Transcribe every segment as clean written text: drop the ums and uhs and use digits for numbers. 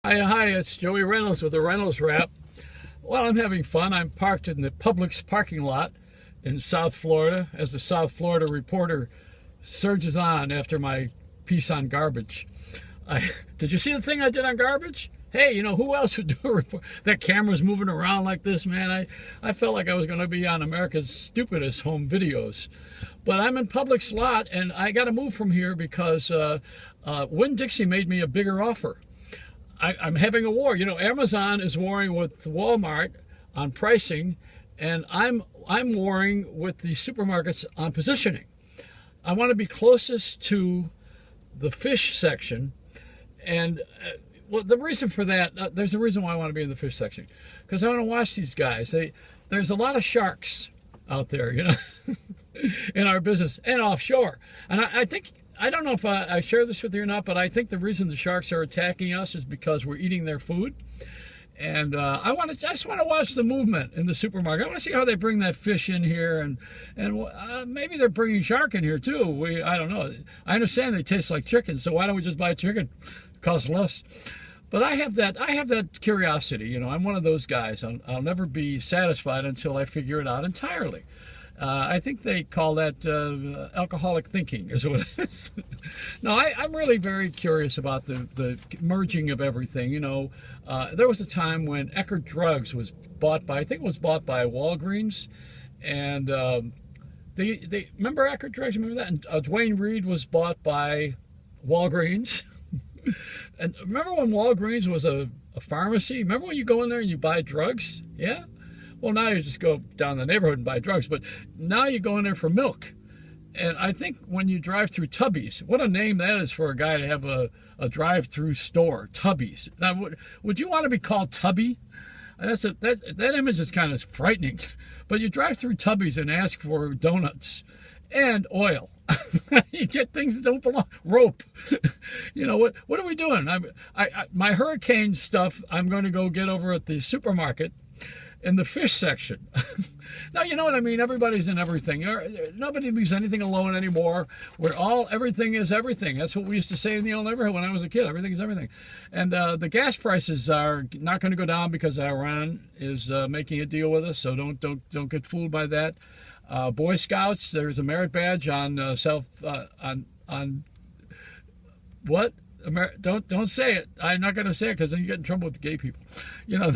Hi, it's Joey Reynolds with the Reynolds Rap. Well, I'm having fun. I'm parked in the Publix parking lot in South Florida as the South Florida reporter surges on after my piece on garbage. Did you see the thing I did on garbage? Hey, you know, who else would do a report? That camera's moving around like this, man. I felt like I was going to be on America's Stupidest Home Videos. But I'm in Publix lot, and I got to move from here because Winn-Dixie made me a bigger offer. I'm having a war. You know, Amazon is warring with Walmart on pricing, and I'm warring with the supermarkets on positioning. I want to be closest to the fish section, and well, the reason for that, there's a reason why I want to be in the fish section, because I want to watch these guys. There's a lot of sharks out there, you know, in our business and offshore, and I think. I don't know if I share this with you or not, but I think the reason the sharks are attacking us is because we're eating their food. And I just want to watch the movement in the supermarket. I want to see how they bring that fish in here, and maybe they're bringing shark in here too. I don't know. I understand they taste like chicken, so why don't we just buy chicken? It costs less. But I have that curiosity. You know, I'm one of those guys. I'll never be satisfied until I figure it out entirely. I think they call that alcoholic thinking is what it is. No, I'm really very curious about the merging of everything. You know, there was a time when Eckerd Drugs was bought by, I think it was bought by Walgreens, and they remember Eckerd Drugs? Remember that? And Dwayne Reed was bought by Walgreens. And remember when Walgreens was a pharmacy? Remember when you go in there and you buy drugs? Yeah? Well, now you just go down the neighborhood and buy drugs, but now you go in there for milk. And I think when you drive through Tubby's, what a name that is for a guy to have a drive-through store, Tubby's. Now, would you want to be called Tubby? That image is kind of frightening. But you drive through Tubby's and ask for donuts and oil. You get things that don't belong. Rope. You know, what are we doing? My hurricane stuff I'm going to go get over at the supermarket in the fish section. Now, you know what I mean? Everybody's in everything. Nobody leaves anything alone anymore. Everything is everything. That's what we used to say in the old neighborhood when I was a kid. Everything is everything. And the gas prices are not going to go down because Iran is making a deal with us. So don't get fooled by that. Boy Scouts, there's a merit badge on on what? Don't say it. I'm not going to say it because then you get in trouble with the gay people. You know.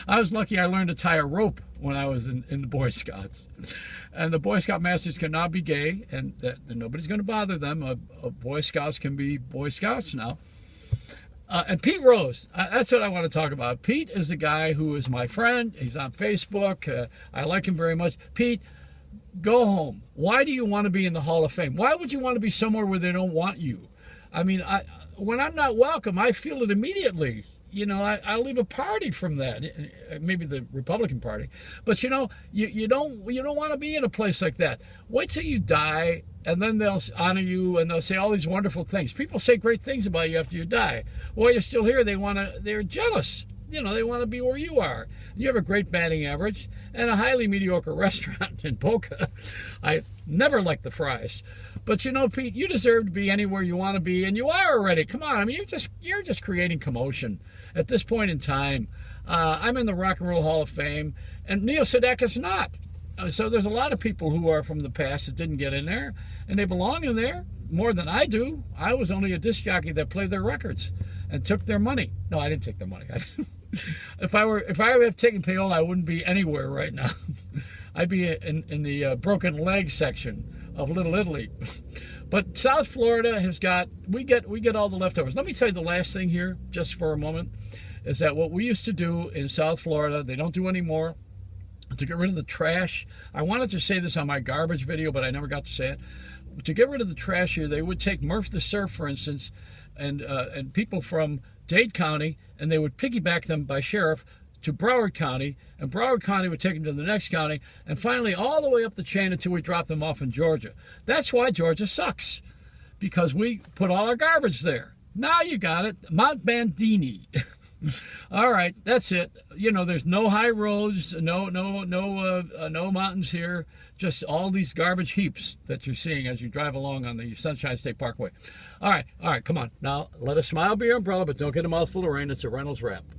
I was lucky I learned to tie a rope when I was in the Boy Scouts. And the Boy Scout masters can now be gay, and nobody's going to bother them. Boy Scouts can be Boy Scouts now. And Pete Rose, that's what I want to talk about. Pete is a guy who is my friend. He's on Facebook. I like him very much. Pete, go home. Why do you want to be in the Hall of Fame? Why would you want to be somewhere where they don't want you? I mean, when I'm not welcome, I feel it immediately. You know, I'll leave a party from that, maybe the Republican Party. But, you know, you don't want to be in a place like that. Wait till you die, and then they'll honor you, and they'll say all these wonderful things. People say great things about you after you die. While you're still here, they're jealous. You know, they want to be where you are. You have a great batting average and a highly mediocre restaurant in Boca. I never liked the fries. But, you know, Pete, you deserve to be anywhere you want to be, and you are already. Come on, I mean, you're just creating commotion at this point in time. I'm in the Rock and Roll Hall of Fame, and Neil Sedaka's not. So there's a lot of people who are from the past that didn't get in there, and they belong in there more than I do. I was only a disc jockey that played their records and took their money. No, I didn't take their money. If I had taken payola, I wouldn't be anywhere right now. I'd be in the broken leg section of Little Italy. But South Florida has we get all the leftovers. Let me tell you the last thing here, just for a moment, is that what we used to do in South Florida, they don't do anymore, to get rid of the trash. I wanted to say this on my garbage video, but I never got to say it. To get rid of the trash here, they would take Murph the Surf, for instance, and people from Dade County, and they would piggyback them by sheriff to Broward County, and Broward County would take them to the next county, and finally all the way up the chain until we dropped them off in Georgia. That's why Georgia sucks, because we put all our garbage there. Now you got it. Mount Bandini. All right, that's it. You know, there's no high roads, no mountains here. Just all these garbage heaps that you're seeing as you drive along on the Sunshine State Parkway. All right, come on. Now, let a smile be your umbrella, but don't get a mouthful of rain. It's a Reynolds Rap.